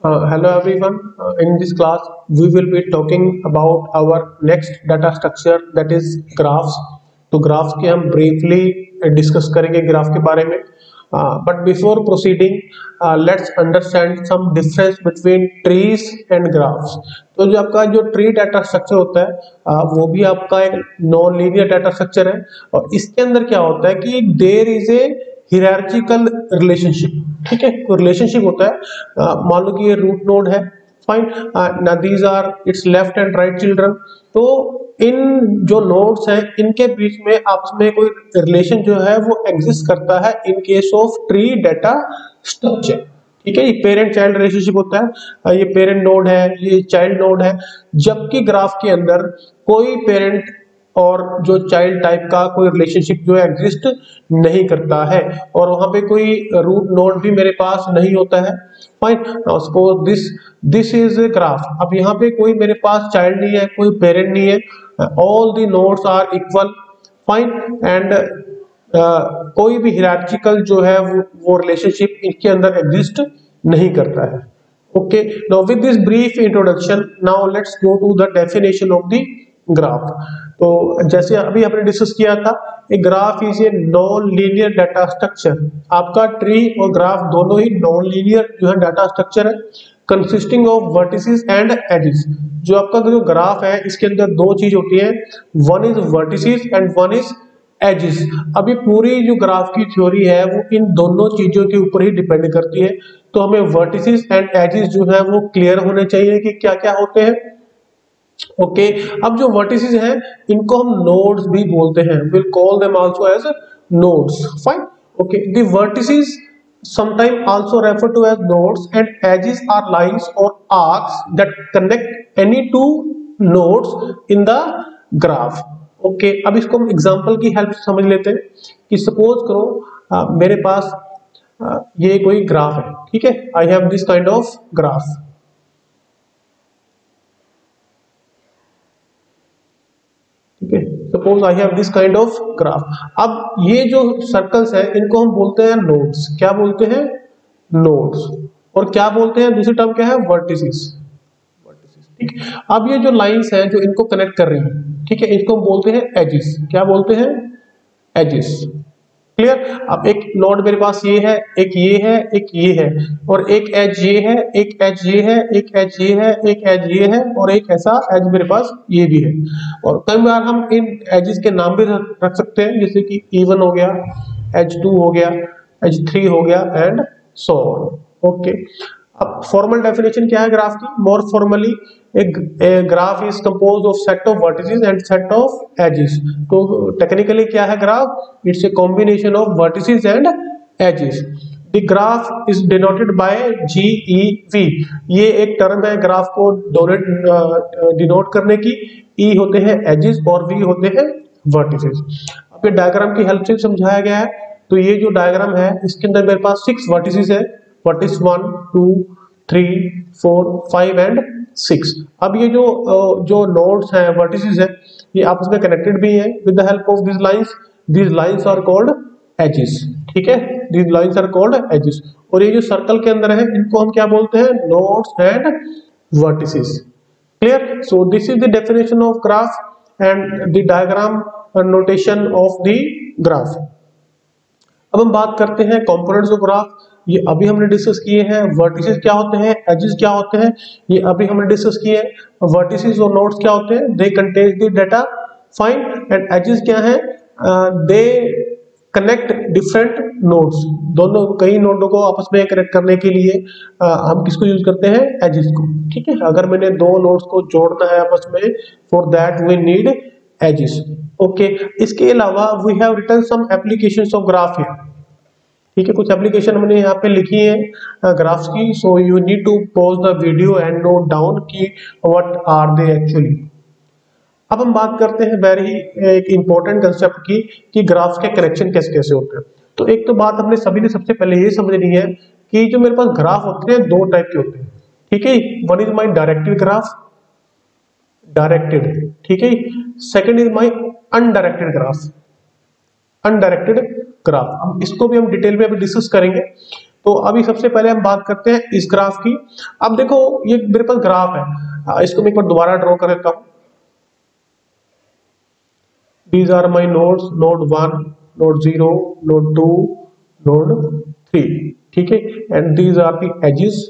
Hello everyone. In this class, we will be talking about our next data structure that is graphs. तो graphs के हम briefly discuss करेंगे graph के बारे में. But before proceeding, let's understand some difference between trees and graphs. तो जो आपका जो tree data structure होता है, वो भी आपका एक non-linear data structure है और इसके अंदर क्या होता है कि there is a हियरार्चिकल रिलेशनशिप. ठीक है, कोई रिलेशनशिप होता है. मान लो कि ये रूट नोड है. फाइन. ना these are its left and right children. तो इन जो नोड्स हैं इनके बीच में आपस में कोई रिलेशन जो है वो एग्जिस्ट करता है in case of tree data structure. ठीक है, ये पेरेंट चाइल्ड रिलेशनशिप होता है. ये पेरेंट नोड है, ये चाइल्ड नोड है. जबकि ग्राफ के अंदर कोई पेरेंट और जो चाइल्ड टाइप का कोई रिलेशनशिप जो है एग्जिस्ट नहीं करता है और वहां पे कोई रूट नोड भी मेरे पास नहीं होता है. Fine. Suppose this is a graph. अब यहाँ पे कोई मेरे पास चाइल्ड नहीं है, कोई पेरेंट नहीं है. All the nodes are equal. Fine. And कोई भी हियरार्चिकल जो है वो रिलेशनशिप इनके अंदर एग्जिस्ट नहीं करता है. Okay, now with this brief introduction now let's go to the definition of the graph. तो जैसे अभी हमने डिस्कस किया था, a graph is a non linear data structure. आपका ट्री और ग्राफ दोनों ही नॉन लीनियर जो है डाटा स्ट्रक्चर है, consisting of vertices and edges. जो आपका जो ग्राफ है इसके अंदर दो चीज होती है, one is vertices and one is edges. अभी पूरी जो ग्राफ की थ्योरी है वो इन दोनों चीजों के ऊपर ही डिपेंड करती है. तो हमें वर्टिसेस एंड एजेस जो है वो क्लियर होने चाहिए कि क्या क्या होते हैं. ओके, अब जो वर्टिसेस हैं इनको हम नोड्स भी बोलते हैं. Will call them also as nodes. Fine. Okay, the vertices sometimes also referred to as nodes and edges are lines or arcs that connect any two nodes in the graph. Okay, अब इसको हम example की help से समझ लेते हैं कि suppose करो मेरे पास ये कोई ग्राफ है. ठीक है, I have this kind of graph. ठीक है, suppose I have this kind of graph. अब ये जो सर्कल्स हैं इनको हम बोलते हैं नोड्स. क्या बोलते हैं? नोड्स. और क्या बोलते हैं दूसरी टर्म क्या है? वर्टिसेस. ठीक है, अब ये जो लाइंस हैं जो इनको कनेक्ट कर रही हैं, ठीक है, इसको हम बोलते हैं एजेस. क्या बोलते हैं? एजेस. क्लियर. अब एक नोड मेरे पास ये है, एक ये है, एक ये है और एक एज ये है, एक एज ये है, एक एज ये है, एक एज ये है और एक ऐसा एज मेरे पास ये भी है. और कई बार हम इन एजेस के नाम भी रख सकते हैं, जैसे कि E1 हो गया, H2 हो गया, H3 हो गया एंड सो ऑन. ओके, अब फॉर्मल डेफिनेशन क्या है ग्राफ की? मोर formally a graph is composed of set of vertices and set of edges. तो टेक्निकली क्या है graph? It's a combination of vertices and edges. The graph is denoted by GEV. ये एक term है graph को denote करने की. E होते हैं edges और V होते हैं vertices. अब ये डायग्राम की हेल्प से समझाया गया है. तो ये जो डायग्राम है इसके अंदर मेरे पास 6 वर्टिसेस है. Vertex 1 2 3 4 5 and 6. अब ये जो नोड्स हैं, वर्टिसेस हैं, ये आपस में कनेक्टेड भी हैं with the help of this lines. This lines are called edges. ठीक है, this lines are called edges. और ये जो सर्कल के अंदर है इनको हम क्या बोलते हैं? Nodes and vertices. Clear. So this is the definition of graph and the diagram notation of the graph. अब हम बात करते हैं कंपोनेंट्स ऑफ ग्राफ. ये अभी हमने डिस्कस किए हैं. वर्टिसेस क्या होते हैं, एजेस क्या होते हैं, ये अभी हमने डिस्कस किए हैं. वर्टिसेस और नोड्स क्या होते हैं? They contain the data. Fine. And edges क्या है? They connect different nodes. दोनों कई नोडों को आपस में कनेक्ट करने के लिए हम किसको यूज करते हैं? एजेस को. ठीक है, अगर मैंने दो नोड्स को जोड़ना है आपस में, for that we need edges. Okay, इसके अलावा we have written some applications of graph here. ठीक है, कुछ एप्लीकेशन हमने यहाँ पे लिखी है ग्राफ्स की. So you need to pause the video and note down कि व्हाट आर दे एक्चुअली. अब हम बात करते हैं वेरी एक इंपॉर्टेंट कंसेप्ट की कि ग्राफ्स के कनेक्शन कैसे कैसे होते हैं. तो एक तो बात हमने सभी ने सबसे पहले ये समझनी है कि जो मेरे पास ग्राफ होते हैं दो टाइप के होते हैं. ठीक है, one is my directed graph, directed. ठीक है, second is my undirected graph, undirected graph. इसको भी हम डिटेल में अभी डिस्कस करेंगे. तो अभी सबसे पहले हम बात करते हैं इस ग्राफ की। अब देखो ये मेरे पास ग्राफ है, इसको मैं एक बार दोबारा ड्रॉ कर देता हूं। These are my nodes, node 1, node 0, node 2, node 3, ठीक है, and these are the edges,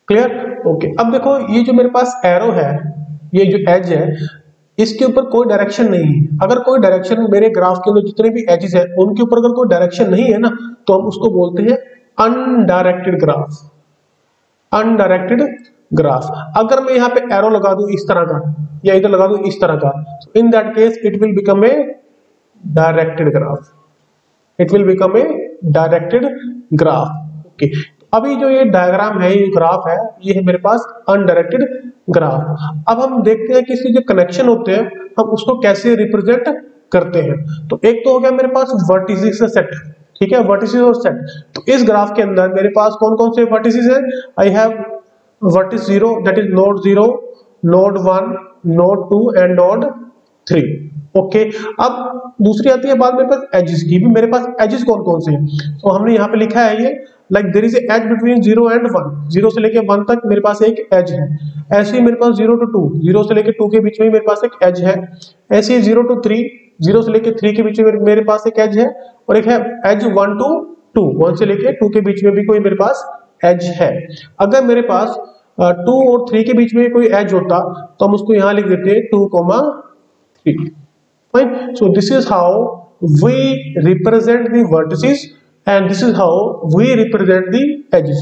clear, okay. अब देखो ये जो मेरे पास एरो है, ये जो एज है, इसके ऊपर कोई डायरेक्शन नहीं है। अगर कोई डायरेक्शन मेरे ग्राफ के अंदर जितने भी एजेस है उनके ऊपर अगर कोई डायरेक्शन नहीं है ना, तो हम उसको बोलते हैं अनडायरेक्टेड ग्राफ। Undirected graph. अगर मैं यहाँ पे एरो लगा दूं इस तरह का, या इधर लगा दूं इस तरह का, इन that case it will become a directed graph. It will become a directed graph, okay. अभी जो ये डायग्राम है, ये ग्राफ है, ये है मेरे पास अनडायरेक्टेड ग्राफ। अब हम देखते हैं कि इसके जो कनेक्शन होते हैं हम उसको कैसे रिप्रेजेंट करते हैं। तो एक तो हो गया मेरे पास वर्टिसेस का सेट, ठीक है, वर्टिसेस और सेट। तो इस ग्राफ के अंदर मेरे पास कौन कौन से वर्टिसेस हैं? I have vertex 0 that is node 0, node 1, node 2 and node 3, okay. अब दूसरी आती है बात मेरे पास एजेस की। भी मेरे पास एजेस कौन कौन से हैं? तो हमने यहाँ पे लिखा है ये like there is edge between 0 and 1, 0 से लेके 1 तक मेरे पास एक एज है। ऐसे ही मेरे पास 0 to 2, 0 से लेके 2 के बीच में मेरे पास एक एज है। ऐसे ही 0 to 3, 0 से लेके 3 के बीच में मेरे पास एक एज है। और एक है एज 1 to 2, 1 से लेके 2 के बीच में भी कोई मेरे पास एज है। अगर मेरे पास 2 और 3 के बीच में कोई एज होता तो हम उसको यहाँ लिख देते 2,3, fine. So this is how we represent the vertices and this is how we represent the edges,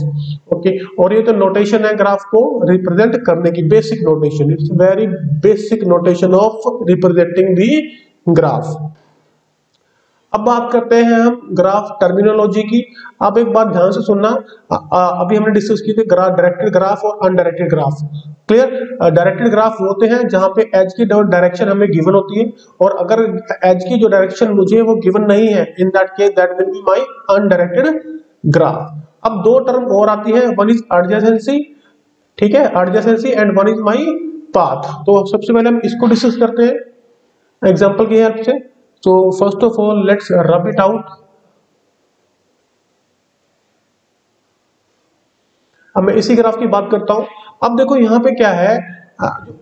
okay. और ये तो नोटेशन है ग्राफ को रिप्रेजेंट करने की, basic notation, it's very basic notation of representing the graph. अब बात करते हैं हम ग्राफ टर्मिनोलॉजी की। अब एक बात ध्यान से सुनना, अभी हमने डिस्कस की थी ग्राफ, डायरेक्टेड ग्राफ और undirected graph, clear. Directed graph वो होते हैं जहां पे एज की डायरेक्शन हमें गिवन होती है, और अगर एज की जो डायरेक्शन मुझे वो गिवन नहीं है, इन that case that will be my undirected graph. अब दो टर्म और आती है, वन इज एडजेसेंसी, ठीक है, adjacency, and one is my path. तो सबसे पहले हम इसको डिस्कस करते हैं एग्जांपल की हेल्प से। So first of all let's rub it out। अब मैं इसी ग्राफ की बात करता हूं। अब देखो यहाँ पे क्या है,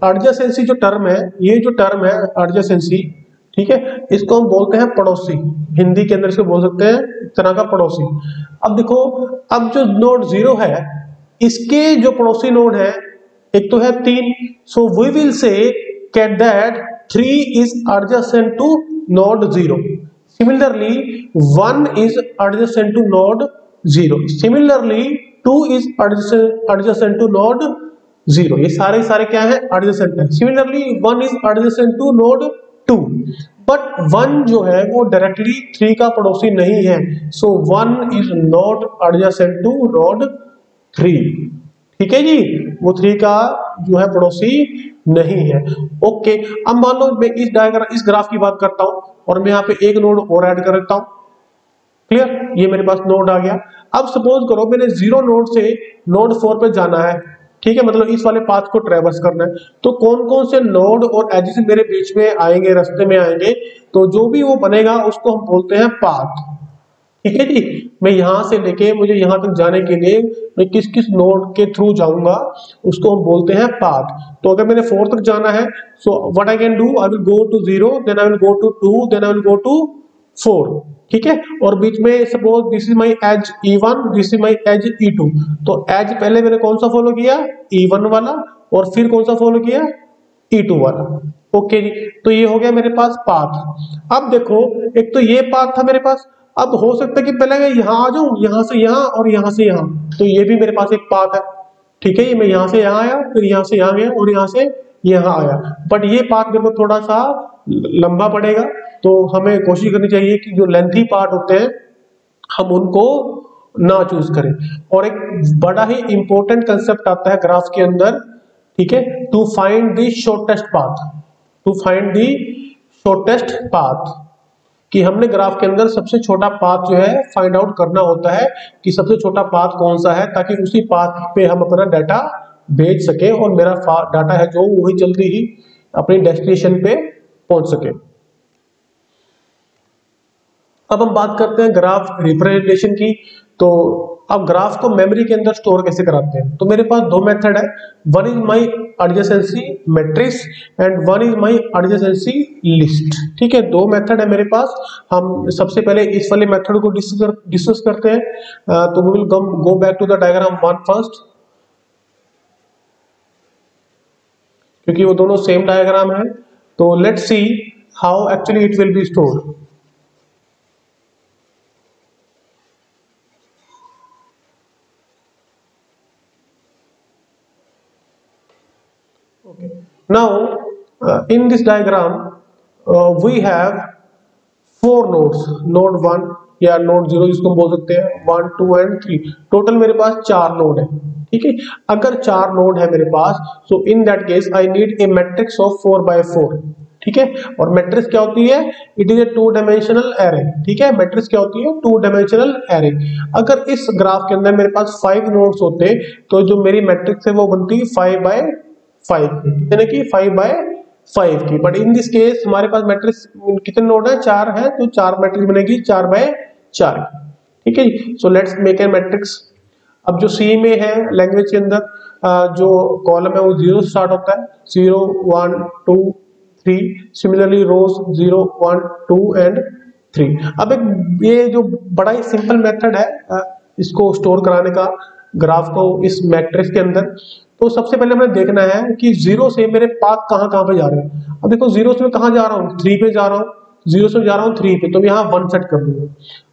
एडजेसेंसी जो टर्म है, ये जो टर्म है एडजेसेंसी, ठीक है, इसको हम बोलते हैं पड़ोसी। हिंदी के अंदर इसको बोल सकते हैं एक तरह का पड़ोसी। अब देखो, अब जो नोड 0 है इसके जो पड़ोसी नोड है, एक तो है 3, so we will say that 3 is adjacent to node 0. Similarly 1 is adjacent to node 0. Similarly 2 is adjacent to node 0. ये सारे क्या है, adjacent है। Similarly 1 is adjacent to node 2, but 1 जो है वो directly 3 का पड़ोसी नहीं है, so 1 is not adjacent to node 3, ठीक है जी, वो 3 का जो है पड़ोसी नहीं है, ओके। अब मान लो मैं इस डायग्राम, इस ग्राफ की बात करता हूं और मैं यहाँ पे एक नोड और ऐड कर देता हूं, क्लियर, ये मेरे पास नोड आ गया। अब सपोज करो मैंने 0 नोड से नोड 4 पे जाना है, ठीक है, मतलब इस वाले पाथ को ट्रेवर्स करना है। तो कौन कौन से नोड और एजेस मेरे बीच में आएंगे, रास्ते में आएंगे, तो जो भी वो बनेगा उसको हम बोलते हैं पाथ, ठीक है जी। मैं यहां से लेके मुझे यहां तक जाने के लिए मैं किस किस नोड के थ्रू जाऊंगा उसको हम बोलते हैं पाथ। तो अगर मैंने 4 तक जाना है, so what I can do, I will go to 0, then I will go to 2, then I will go to 4, ठीक है। और बीच में suppose this is my edge E1, this is my edge E2, तो एज पहले मैंने कौन सा फॉलो किया, E1 वाला, और फिर कौन सा फॉलो किया, E2 वाला, ओके जी। तो ये हो गया मेरे पास पाथ। अब देखो, एक तो ये पाथ था मेरे पास, अब हो सकता है कि पहले मैं यहां आ जाऊं, यहां से यहां और यहां से यहां, तो ये भी मेरे पास एक पाथ है, ठीक है। ये मैं यहां से यहां आया, फिर यहां से यहां गया और यहां से यहां आया, बट ये पाथ मेरे को थोड़ा सा लंबा पड़ेगा, तो हमें कोशिश करनी चाहिए कि जो लेंथी पार्ट होते हैं हम उनको ना चूज करें। और एक बड़ा ही इंपॉर्टेंट कंसेप्ट आता है ग्राफ के अंदर, ठीक है, to find the shortest path, to find the shortest path, कि हमने ग्राफ के अंदर सबसे छोटा पाथ जो है फाइंड आउट करना होता है कि सबसे छोटा पाथ कौन सा है, ताकि उसी पाथ पे हम अपना डाटा भेज सके और मेरा डाटा है जो वही जल्दी ही अपनी डेस्टिनेशन पे पहुंच सके। अब हम बात करते हैं ग्राफ रिप्रेजेंटेशन की। तो अब ग्राफ को मेमोरी के अंदर स्टोर कैसे कराते हैं, तो मेरे पास दो मेथड है, one is my adjacency matrix and one is my adjacency list. ठीक है, दो मेथड है मेरे पास। हम सबसे पहले इस वाले मेथड को डिस्कस करते हैं। तो we will go back to the diagram one first, क्योंकि वो दोनों सेम डायग्राम है। तो let's see how actually it will be stored. Okay. Now, in this diagram, we have four nodes, node 1 या node 0 जिसको हम बोल सकते हैं, 1 2 एंड 3। टोटल मेरे पास चार नोड है। ठीक है, अगर चार नोड है मेरे पास, so in that case I need a matrix of 4 by 4। ठीक है, और मैट्रिक्स क्या होती है, it is a two dimensional array. ठीक है, मैट्रिक्स क्या होती है, टू डायमेंशनल एरे। अगर इस ग्राफ के अंदर मेरे पास 5 नोड्स होते तो जो मेरी मैट्रिक्स है वो बनती 5 by 5 की, यानी कि 5 by 5 की। बट इन दिस केस हमारे पास मैट्रिक्स कितने नोड है, चार है, तो चार मैट्रिक्स बनेगी 4 by 4 की। ठीक है, so let's make a matrix. अब जो सी में है लैंग्वेज के अंदर जो कॉलम है वो 0 से स्टार्ट होता है, 0 1 2 3। Similarly rows 0 1 2 and 3। अब एक ये जो बड़ा ही सिंपल मेथड है इसको स्टोर कराने का ग्राफ को इस मैट्रिक्स के अंदर। तो सबसे पहले हमें देखना है कि 0 से मेरे पाथ कहाँ कहाँ पे जा रहे हैं। अब देखो 0 से मैं कहाँ जा रहा हूँ, 3 पे जा रहा हूँ, 0 से जा रहा हूँ 3 पे, तो मैं यहाँ 1 सेट कर दूंगा।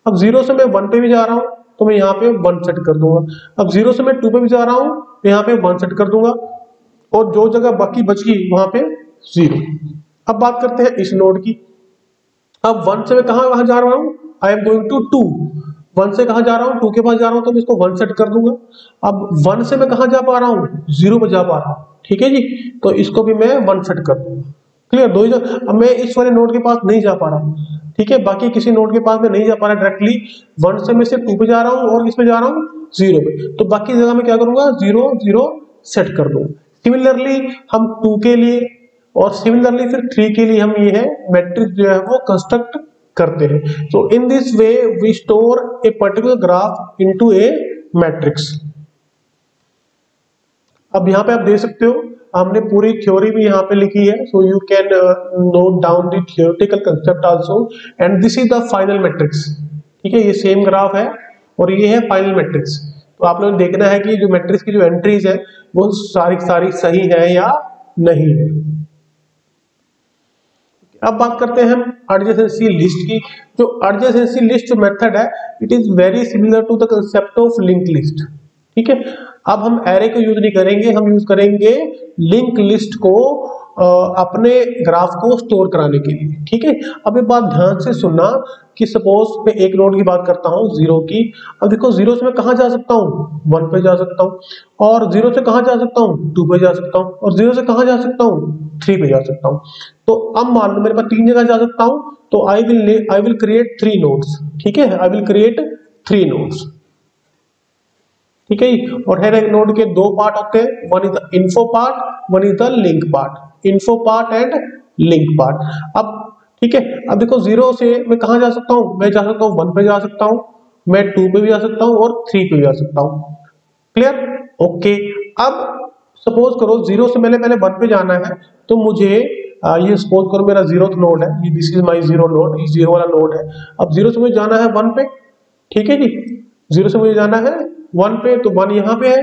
अब 0 से मैं 1 पे भी जा रहा हूँ तो मैं यहाँ पे 1 सेट कर दूंगा। अब 0 से मैं 2 पे भी जा रहा हूँ तो यहाँ पे 1 सेट कर दूंगा, और जो जगह बाकी बच गई वहां पे 0। अब बात करते हैं इस नोड की। अब 1 से मैं कहाँ जा रहा हूँ, आई एम गोइंग टू 2। 1 से कहाँ जा रहा हूँ, 2 के पास जा रहा हूँ, तो मैं इसको 1 सेट कर दूंगा। अब 1 से मैं कहाँ जा पा रहा हूँ, 0 पे जा पा रहा हूँ। ठीक है जी, तो इसको भी मैं 1 सेट कर दूंगा। क्लियर, दो ही। अब मैं इस वाले नोड के पास नहीं जा पा रहा हूँ। ठीक है, बाकी किसी नोड के पास मैं नहीं जा पा रहा डायरेक्टली। 1 से मैं सिर्फ 2 पे जा रहा हूँ और किस पे जा रहा हूँ, 0 पे, तो बाकी जगह मैं क्या करूंगा, 0 0 सेट कर दूंगा। सिमिलरली हम 2 के लिए और सिमिलरली फिर 3 के लिए हम ये है मैट्रिक्स जो है वो कंस्ट्रक्ट करते हैं। So in this way we store a particular graph into a matrix. अब यहाँ पे आप देख सकते हो हमने पूरी थ्योरी भी यहाँ पे लिखी है, so you can note down the theoretical concept also, and this is the final matrix. ठीक है, ये सेम ग्राफ है और ये है फाइनल मैट्रिक्स। तो आप लोगों ने देखना है कि जो मैट्रिक्स की जो एंट्रीज है वो सारी सारी सही है या नहीं है। अब बात करते हैं हम एडजेसेंसी लिस्ट की। जो एडजेसेंसी लिस्ट मेथड है, it is very similar to the concept of link list. ठीक है, अब हम एरे को यूज नहीं करेंगे, हम यूज करेंगे लिंक लिस्ट को अपने ग्राफ को स्टोर कराने के लिए। ठीक है, अब ये बात ध्यान से सुनना कि सपोज मैं एक नोड की बात करता हूँ 0 की। अब देखो 0 से मैं कहाँ जा सकता हूँ, 1 पे जा सकता हूँ, और 0 से कहाँ जा सकता हूँ, 2 पे जा सकता हूँ, और 0 से कहाँ जा सकता हूँ, 3 पे जा सकता हूँ। तो अब मान लो मेरे पास 3 जगह जा सकता हूँ, तो आई विल क्रिएट 3 नोड्स। ठीक है, आई विल क्रिएट 3 नोड्स। ठीक है, और हर एक नोड के दो पार्ट होते हैं, one is the info part, one is the link part. Info part and link part. अब ठीक है, अब देखो 0 से मैं कहाँ जा सकता हूँ, मैं जा सकता हूँ 1 पे जा सकता हूँ, मैं 2 पे भी जा सकता हूँ और 3 पे भी जा सकता हूँ। Clear, okay. अब सपोज करो 0 से मैंने पहले 1 पे जाना है, तो मुझे ये सपोज करो मेरा 0th नोड है, ये दिस इज माय 0 नोड, ये 0 वाला नोड है। अब 0 से मुझे जाना है 1 पे। ठीक है जी, 0 से मुझे जाना है 1 पे, तो 1 यहाँ पे है।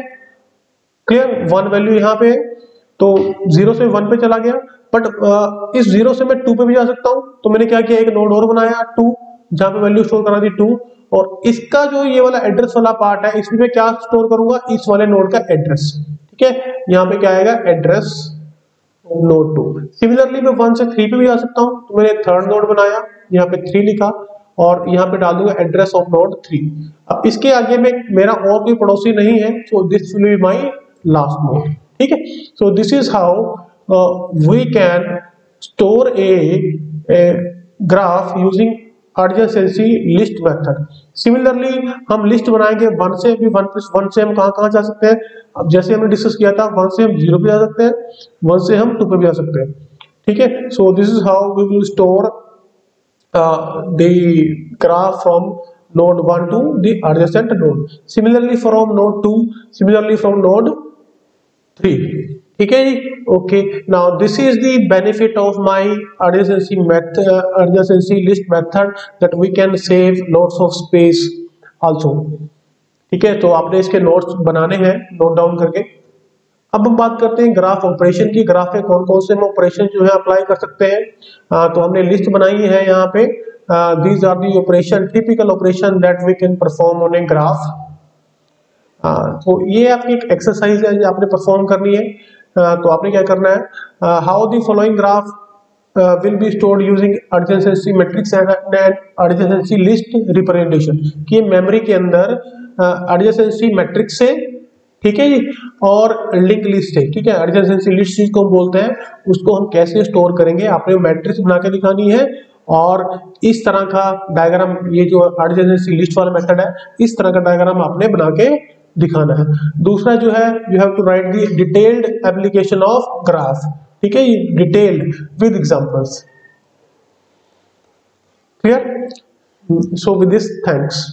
क्लियर, 1 वैल्यू यहाँ पे है, तो 0 से 1 पे चला गया। बट इस 0 से मैं 2 पे भी जा सकता हूँ, तो मैंने क्या किया, एक नोड और बनाया 2, जहां पे वैल्यू स्टोर करा दी 2, और इसका जो ये वाला एड्रेस वाला पार्ट है, इसमें मैं क्या स्टोर करूंगा, इस वाले नोड का एड्रेस। ठीक है, यहाँ पे क्या आएगा, एड्रेस नोड 2। सिमिलरली मैं 1 से 3 पे भी जा सकता हूँ, तो मैंने थर्ड नोड बनाया, यहाँ पे 3 लिखा, और यहाँ पे डाल दूंगा एड्रेस ऑफ नोड 3। अब इसके आगे में मेरा और कोई पड़ोसी नहीं है, so this will be my last node. ठीक है, so this is how we can store a graph using adjacency list method. Similarly हम लिस्ट बनाएंगे 1 से भी, 1 से हम कहाँ कहाँ जा सकते हैं। अब जैसे हमने डिस्कस किया था, 1 से हम 0 पे जा सकते हैं, 1 से हम 2 पे भी जा सकते हैं। ठीक है, so this is how we will store the graph from node 1 to the adjacent node, similarly from node 2, similarly from node 3. ठीक है जी. Okay, now this is the benefit of my adjacency method, adjacency list method, that we can save lots of space also. ठीक है, तो आपने इसके notes बनाने हैं नोट डाउन करके. अब हम बात करते हैं ग्राफ ऑपरेशन की. ग्राफ में कौन कौन से हम ऑपरेशन जो है अप्लाई कर सकते हैं. तो हमने लिस्ट बनाई है यहाँ पे. These are the operation, typical operation that we can perform on a graph. तो ये आपकी एक एक्सरसाइज है जो आपने परफॉर्म करनी है. तो आपने क्या करना है, how the following graph will be stored using adjacency matrix and adjacency list representation. कि मेमोरी के अंदर adjacency matrix से, ठीक है जी, और लिंक लिस्ट है. ठीक है, एडजेसेंसी लिस्ट जिसको हम बोलते हैं, उसको हम कैसे स्टोर करेंगे, आपने मैट्रिक्स बना के दिखानी है. और इस तरह का डायग्राम, ये जो एडजेसेंसी लिस्ट वाला मेथड है, इस तरह का डायग्राम आपने बना के दिखाना है. दूसरा जो है, you have to write the detailed application of graph. ठीक है, detailed with examples. Clear? So with this, thanks.